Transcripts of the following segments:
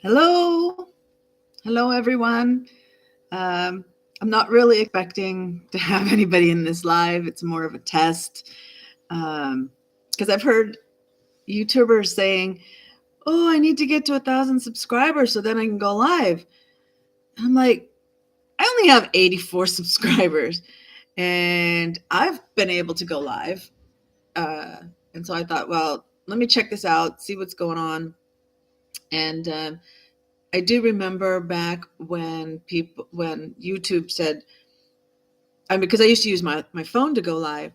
Hello. Hello, everyone. Um, I'm not really expecting to have anybody in this live. It's more of a test. Because I've heard YouTubers saying, oh, I need to get to 1,000 subscribers so then I can go live. And I'm like, I only have 84 subscribers and I've been able to go live. Uh, and so I thought, well, let me check this out, see what's going on. And I do remember back when YouTube said, because I used to use my phone to go live,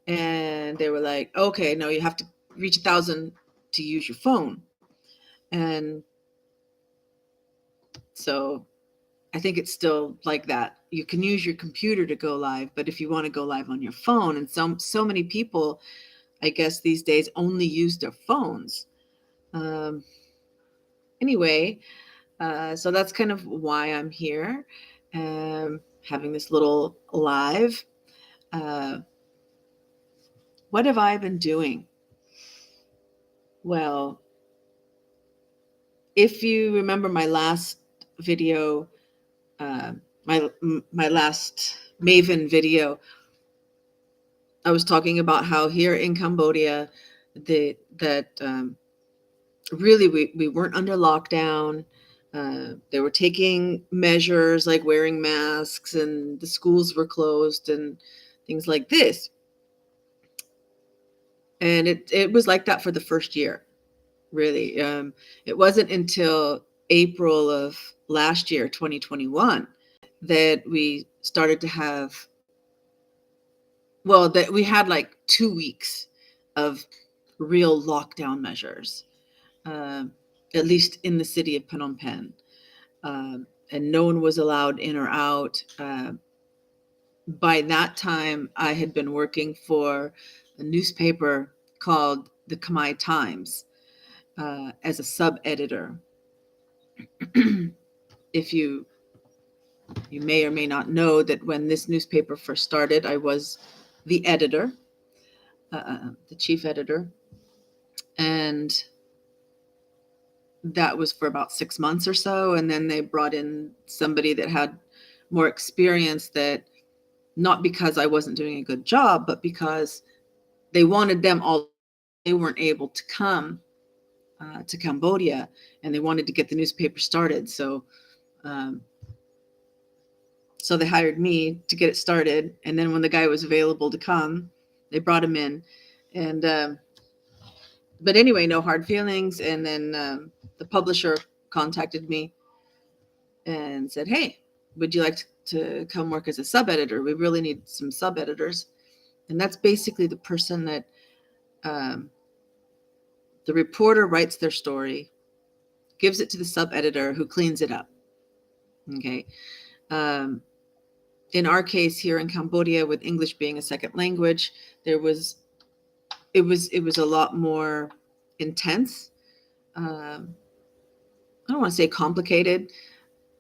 and they were like, okay, no, you have to reach 1,000 to use your phone, and so I think it's still like that. You can use your computer to go live, but if you want to go live on your phone, and so many people, I guess these days only use their phones. Um, anyway, so that's kind of why I'm here, having this little live. Uh, what have I been doing? Well, if you remember my last video, uh, my last Maven video, I was talking about how here in Cambodia, that really we weren't under lockdown. They were taking measures like wearing masks, and the schools were closed and things like this. And it was like that for the first year, really. It wasn't until April of last year, 2021, that we started to have, well, that we had like 2 weeks of real lockdown measures, um, at least in the city of Phnom Penh. And no one was allowed in or out. By that time, I had been working for a newspaper called the Khmer Times, as a sub editor. If you may or may not know that when this newspaper first started, I was the editor, the chief editor, and that was for about 6 months or so. And then they brought in somebody that had more experience, that not because I wasn't doing a good job, but because they wanted them all. They weren't able to come to Cambodia, and they wanted to get the newspaper started. Um, so they hired me to get it started. And then when the guy was available to come, they brought him in. And but anyway, no hard feelings. And then the publisher contacted me and said, hey, would you like to come work as a sub editor? We really need some sub editors. And that's basically the person that um, the reporter writes their story, gives it to the sub editor who cleans it up. Okay. Um, in our case here in Cambodia, with English being a second language, it was a lot more intense. Um, I don't want to say complicated,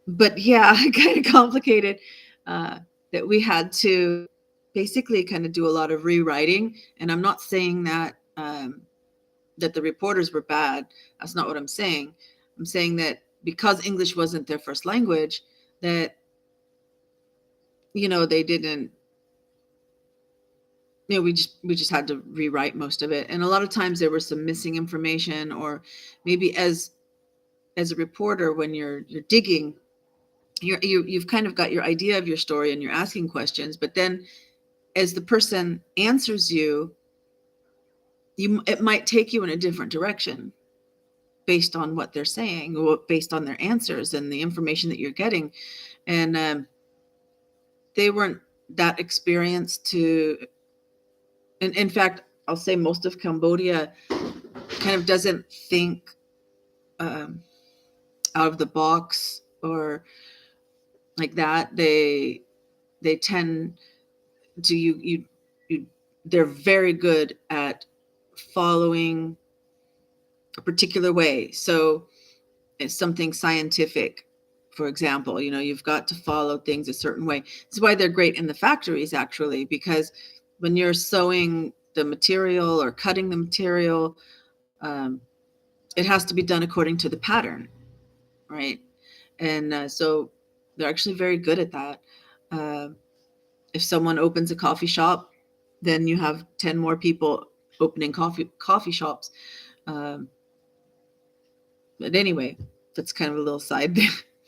but yeah, kind of complicated. Uh, that we had to basically kind of do a lot of rewriting. And I'm not saying that that the reporters were bad. That's not what I'm saying. I'm saying that because English wasn't their first language, that they didn't. We just had to rewrite most of it, and a lot of times there was some missing information, or maybe as a reporter, when you're digging, you've kind of got your idea of your story and you're asking questions, but then as the person answers you, it might take you in a different direction based on what they're saying, or based on their answers and the information that you're getting. And they weren't that experienced to. And in fact, I'll say most of Cambodia kind of doesn't think um, out of the box or like that. They tend to you they're very good at following a particular way. So it's something scientific, for example, you've got to follow things a certain way. This is why they're great in the factories, actually, because when you're sewing the material or cutting the material, it has to be done according to the pattern. right? And so they're actually very good at that. Uh, if someone opens a coffee shop, then you have 10 more people opening coffee shops. Um, but anyway, that's kind of a little side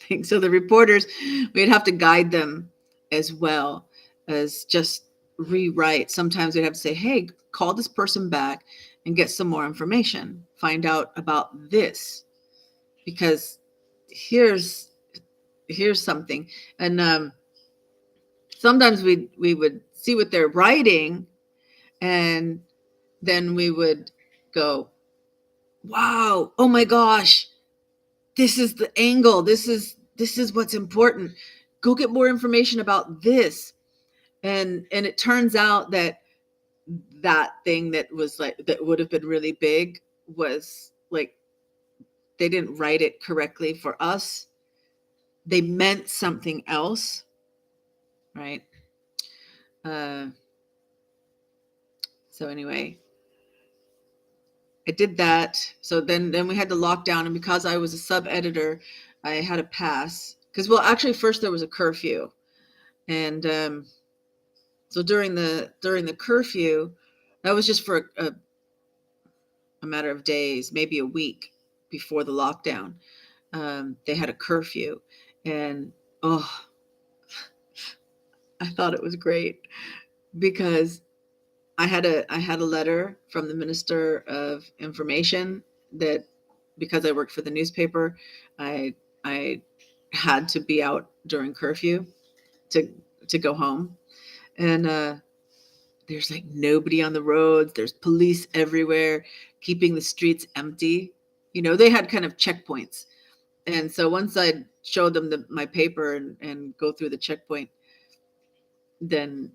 thing. So the reporters, we'd have to guide them as well as just rewrite. Sometimes we'd have to say, hey, call this person back and get some more information. Find out about this, because here's something. And sometimes we would see what they're writing, and then we would go, wow, oh my gosh, this is the angle, this is what's important, go get more information about this. And it turns out that that thing that was like, that would have been really big, was like, they didn't write it correctly for us, they meant something else, right? uh so anyway, I did that. So then we had the lockdown, and because I was a sub editor, I had a pass. Because, well, actually, first there was a curfew, and so during the curfew, that was just for a matter of days, maybe a week before the lockdown. They had a curfew, and oh, I thought it was great, because I had a letter from the Minister of Information that, because I worked for the newspaper, I had to be out during curfew to go home. And there's like nobody on the roads. There's police everywhere, keeping the streets empty. They had kind of checkpoints. And so once I showed them my paper and go through the checkpoint, then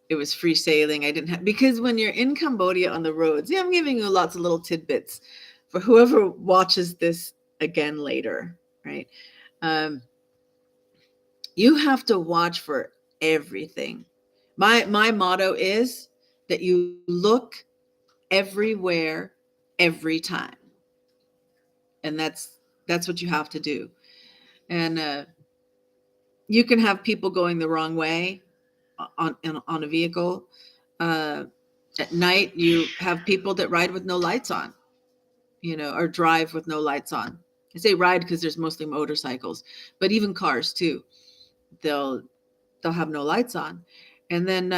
it was free sailing. I didn't have, because when you're in Cambodia on the roads, yeah, I'm giving you lots of little tidbits for whoever watches this again later, right? Um, you have to watch for everything. My motto is that you look everywhere every time, and that's what you have to do. And you can have people going the wrong way on a vehicle. Uh, at night, you have people that ride with no lights on, or drive with no lights on. I say ride because there's mostly motorcycles, but even cars too. They'll have no lights on, and then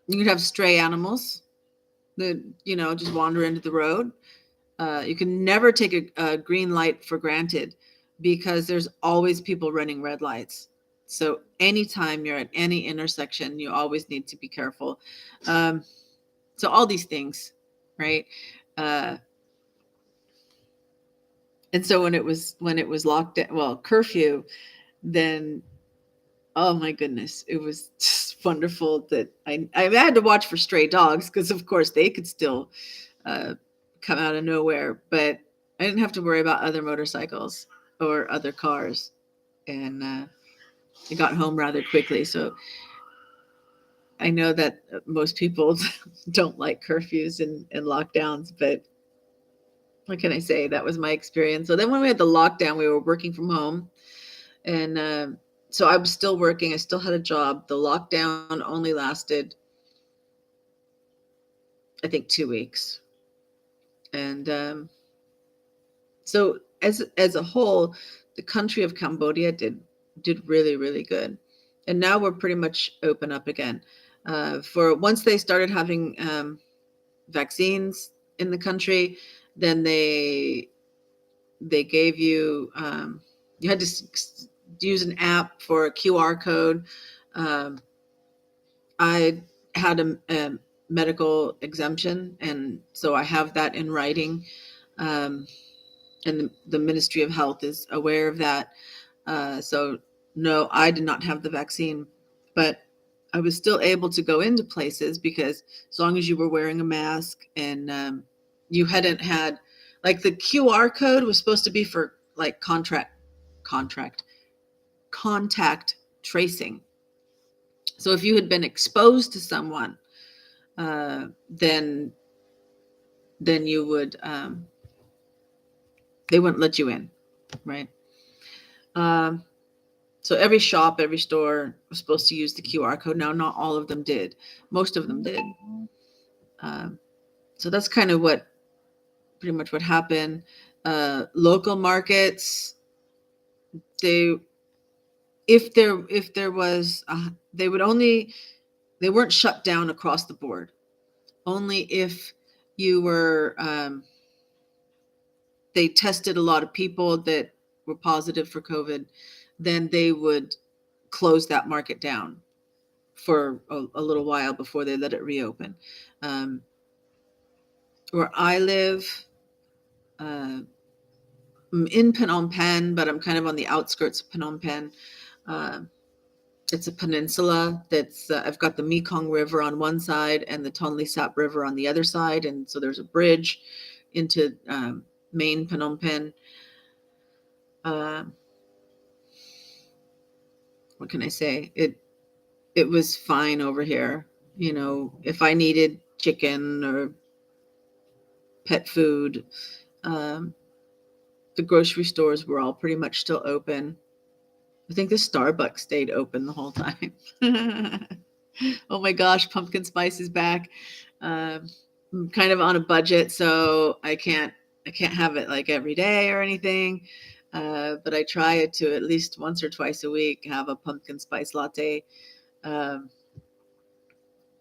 you could have stray animals that just wander into the road. You can never take a green light for granted, because there's always people running red lights. So anytime you're at any intersection, you always need to be careful. So all these things, right? Uh, and so when it was locked down, well, curfew, then oh my goodness, it was just wonderful that I had to watch for stray dogs, because of course they could still uh, come out of nowhere, but I didn't have to worry about other motorcycles or other cars, and I got home rather quickly. So I know that most people don't like curfews and lockdowns, but what can I say? That was my experience. So then when we had the lockdown, we were working from home, and so I was still working. I still had a job. The lockdown only lasted, I think, 2 weeks, and so as a whole, the country of Cambodia did really, really good, and now we're pretty much open up again. For once they started having vaccines in the country, then they gave you, you had to use an app for a QR code. Um, I had a medical exemption, and so I have that in writing. Um, and the Ministry of Health is aware of that. So no, I did not have the vaccine, but I was still able to go into places, because as long as you were wearing a mask, and you hadn't had, like, the QR code was supposed to be for like contract contact tracing. So if you had been exposed to someone, then you would they wouldn't let you in. right? Um, so every shop, every store was supposed to use the QR code. Now, not all of them did. Most of them did. Um, so that's kind of what, pretty much what happened. Local markets, they, if there was, they would only, they weren't shut down across the board. Only if you were, they tested a lot of people that were positive for COVID, then they would close that market down for a little while before they let it reopen. Um, where I live, I'm in Phnom Penh, but I'm kind of on the outskirts of Phnom Penh. Uh, it's a peninsula that's, I've got the Mekong River on one side and the Tonle Sap River on the other side. And so there's a bridge into main Phnom Penh. What can I say? It was fine over here. You know, if I needed chicken or pet food, the grocery stores were all pretty much still open. I think the Starbucks stayed open the whole time. Oh my gosh, pumpkin spice is back. I'm kind of on a budget, so I can't have it like every day or anything. But I try to at least once or twice a week have a pumpkin spice latte. Um,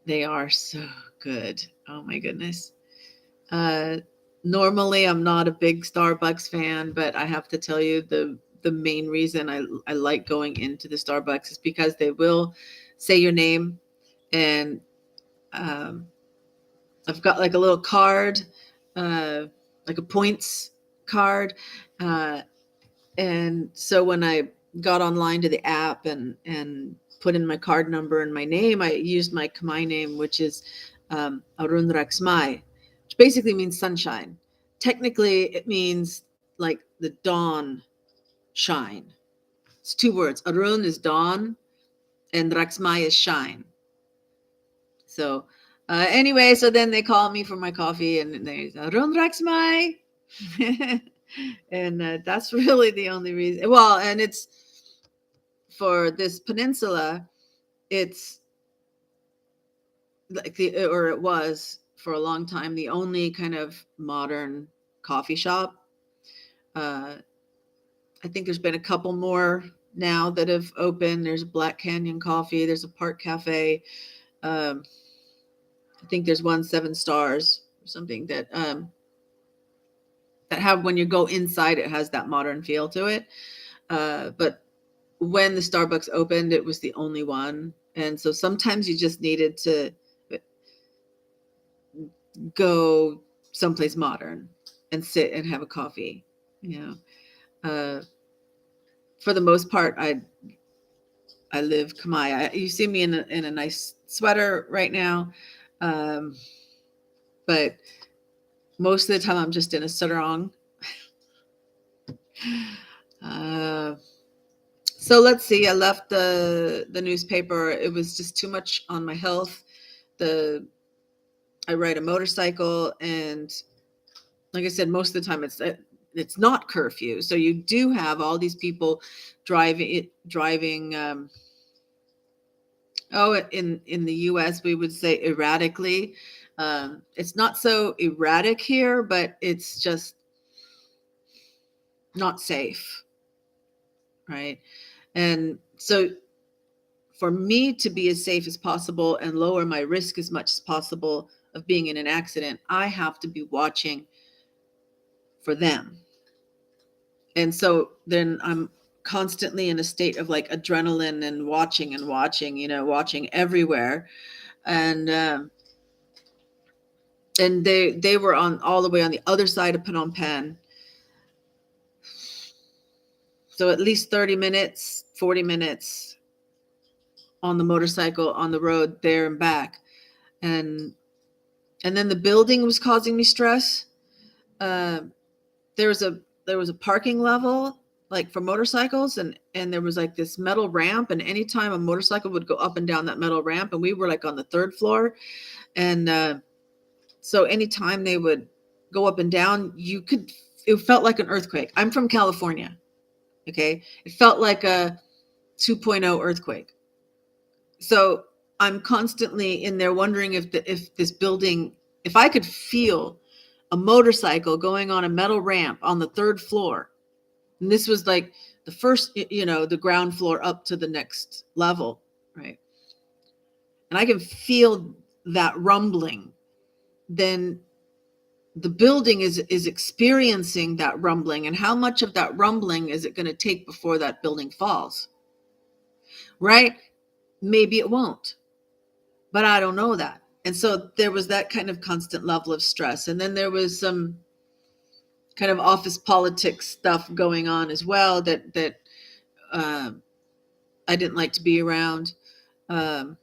they are so good. Oh my goodness. Uh, Normally, I'm not a big Starbucks fan, but I have to tell you the main reason I like going into the Starbucks is because they will say your name, and um, I've got like a little card, like a points card, uh, and so when I got online to the app and put in my card number and my name, I used my Khmer name, which is Arun Raxmai, which basically means sunshine. Technically, it means like the dawn shine. It's two words. Arun is dawn, and Raxmai is shine. So anyway, so then they call me for my coffee, and they say, Arun Raxmai. And that's really the only reason. Well, and it's for this peninsula, it's like or it was for a long time, the only kind of modern coffee shop. Uh, I think there's been a couple more now that have opened. There's Black Canyon Coffee. There's a Park Cafe. Um, I think there's one 7 stars or something that have, when you go inside, it has that modern feel to it. But when the Starbucks opened, it was the only one. And so sometimes you just needed to go someplace modern and sit and have a coffee. You know, for the most part, I live Khmer. You see me in a nice sweater right now, but most of the time I'm just in a sarong. So let's see. I left the newspaper. It was just too much on my health. I ride a motorcycle, and like I said, most of the time it's not curfew. So you do have all these people driving. In the U.S. we would say erratically. It's not so erratic here, but it's just not safe, right? And so for me to be as safe as possible and lower my risk as much as possible of being in an accident, I have to be watching for them. And so then I'm constantly in a state of like adrenaline and watching, watching everywhere. And they were on all the way on the other side of Phnom Penh. So at least 30 minutes, 40 minutes on the motorcycle on the road there and back. And then the building was causing me stress. There was a parking level like for motorcycles, and there was like this metal ramp, and anytime a motorcycle would go up and down that metal ramp, and we were like on the 3rd floor, and so anytime they would go up and down, it felt like an earthquake. I'm from California, Okay. It felt like a 2.0 earthquake. So I'm constantly in there wondering if this building, if I could feel a motorcycle going on a metal ramp on the third floor, and this was like the first, the ground floor up to the next level, right? And I can feel that rumbling, then the building is experiencing that rumbling, and how much of that rumbling is it going to take before that building falls, right? Maybe it won't, but I don't know that. And so there was that kind of constant level of stress. And then there was some kind of office politics stuff going on as well that uh, I didn't like to be around. Um,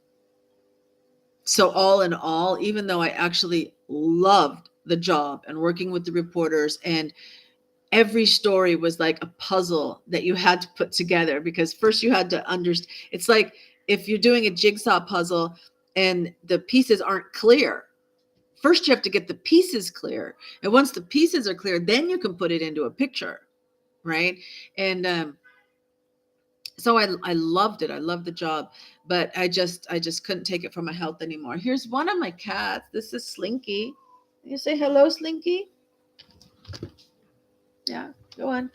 so all in all, even though I actually loved the job and working with the reporters, and every story was like a puzzle that you had to put together, because first you had to understand. It's like if you're doing a jigsaw puzzle and the pieces aren't clear. First, you have to get the pieces clear. And once the pieces are clear, then you can put it into a picture, right? And so I loved it. I loved the job, but I just couldn't take it for my health anymore. Here's one of my cats. This is Slinky. You say hello, Slinky? Yeah, go on.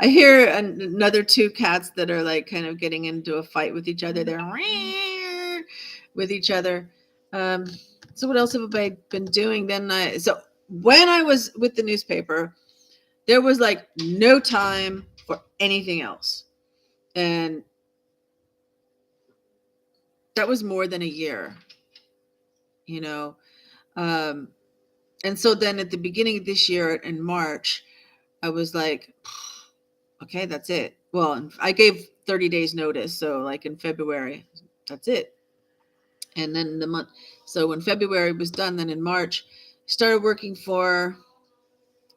I hear another two cats that are like kind of getting into a fight with each other. They're with each other. Um, so what else have I been doing? So when I was with the newspaper, there was like no time for anything else, and that was more than a year, you know. Um, and so then at the beginning of this year in March, I was like, okay, that's it. Well, I gave 30 days notice, so like in February, that's it. And then the month, so when February was done, then in March, started working for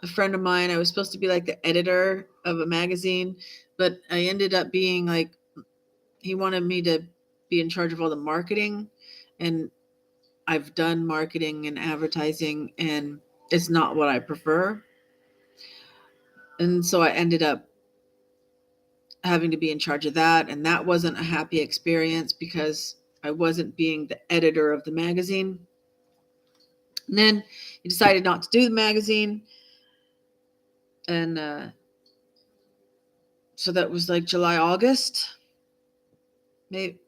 a friend of mine. I was supposed to be like the editor of a magazine, but I ended up being like, he wanted me to be in charge of all the marketing, and I've done marketing and advertising, and it's not what I prefer. And so I ended up having to be in charge of that, and that wasn't a happy experience because I wasn't being the editor of the magazine. And then he decided not to do the magazine, and so that was like July, August, maybe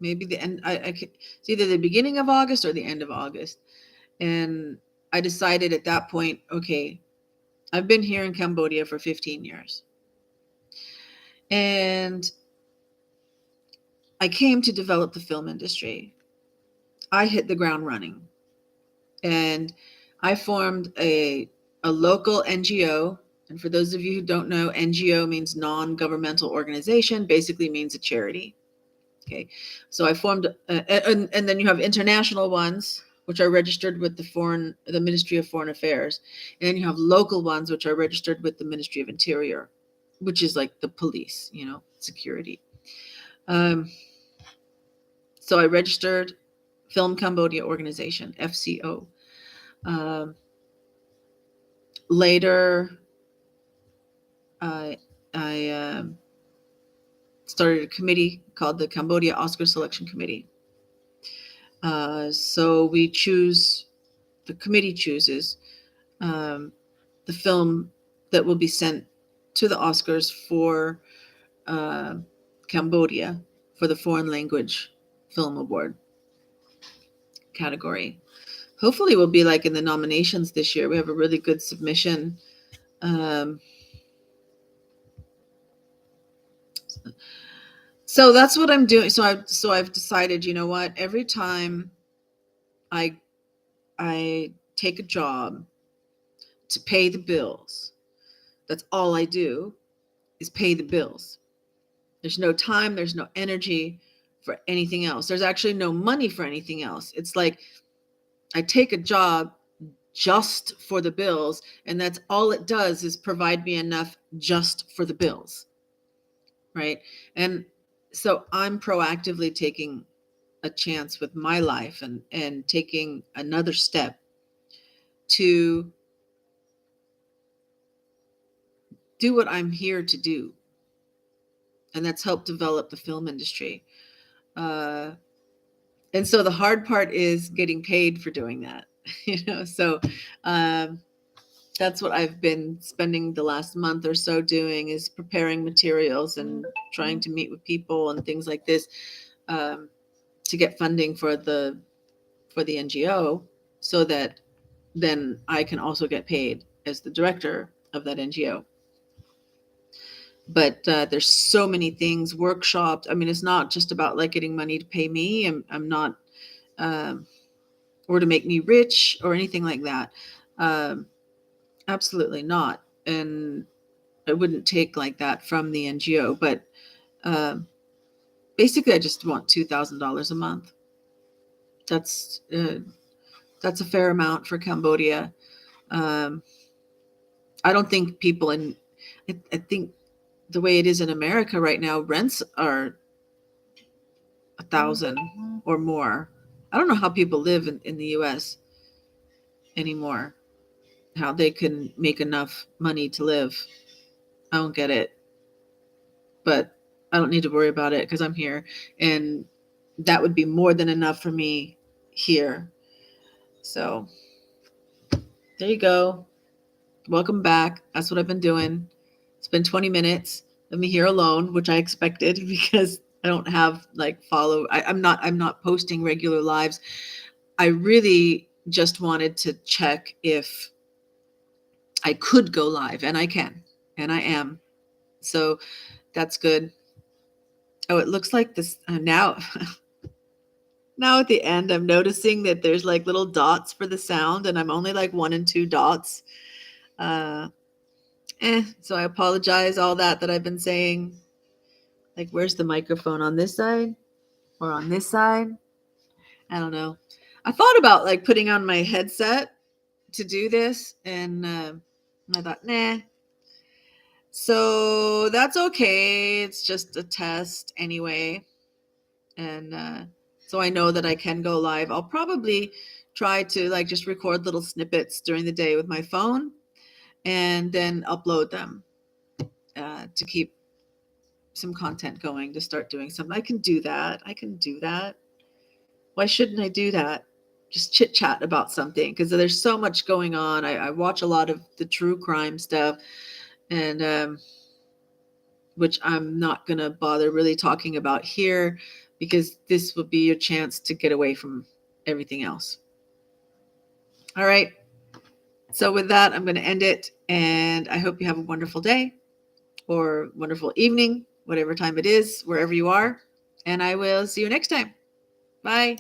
the end. It's either the beginning of August or the end of August, and I decided at that point, okay, I've been here in Cambodia for 15 years, and I came to develop the film industry. I hit the ground running, and I formed a local NGO. And for those of you who don't know, NGO means non-governmental organization, basically means a charity. Okay, so I formed, and then you have international ones, which are registered with the Ministry of Foreign Affairs, and then you have local ones, which are registered with the Ministry of Interior, which is like the police, security. Um, so I registered Film Cambodia Organization, FCO. Um, Later, I started a committee called the Cambodia Oscar Selection Committee. So the committee chooses the film that will be sent to the Oscars for Cambodia for the Foreign Language Film Award category. Hopefully, we'll be like in the nominations this year. We have a really good submission. So that's what I'm doing. So I've decided, you know what? Every time I I take a job to pay the bills, that's all I do is pay the bills. There's no time, there's no energy for anything else. There's actually no money for anything else. It's like I take a job just for the bills, and that's all it does is provide me enough just for the bills, right? And so I'm proactively taking a chance with my life and taking another step to do what I'm here to do, and that's help develop the film industry. Uh, and so the hard part is getting paid for doing that. So um, that's what I've been spending the last month or so doing, is preparing materials and trying to meet with people and things like this, um, to get funding for the NGO, so that then I can also get paid as the director of that NGO. But there's so many things, workshops. I mean, it's not just about like getting money to pay me. I'm not, um, or to make me rich or anything like that. Um, Absolutely not. And I wouldn't take like that from the NGO. But um, basically, I just want $2,000 a month. That's a fair amount for Cambodia. Um, I don't think people in, I think the way it is in America right now, rents are 1,000 or more. I don't know how people live in the US anymore, how they can make enough money to live. I don't get it, but I don't need to worry about it because I'm here. And that would be more than enough for me here. So there you go. Welcome back. That's what I've been doing. It's been 20 minutes of me here alone, which I expected because I don't have like I'm not posting regular lives. I really just wanted to check if I could go live, and I can, and I am. So that's good. Oh, it looks like this now. Now at the end, I'm noticing that there's like little dots for the sound, and I'm only like 1 and 2 dots. Uh, so I apologize, all that I've been saying. Like, where's the microphone, on this side or on this side? I don't know. I thought about like putting on my headset to do this, and I thought, nah. So that's okay. It's just a test anyway. And so I know that I can go live. I'll probably try to like just record little snippets during the day with my phone and then upload them to keep some content going, to start doing something. I can do that. Why shouldn't I do that? Just chit chat about something, because there's so much going on. I watch a lot of the true crime stuff, and which I'm not going to bother really talking about here, because this will be your chance to get away from everything else. All right. So with that, I'm going to end it, and I hope you have a wonderful day or wonderful evening, whatever time it is, wherever you are. And I will see you next time. Bye.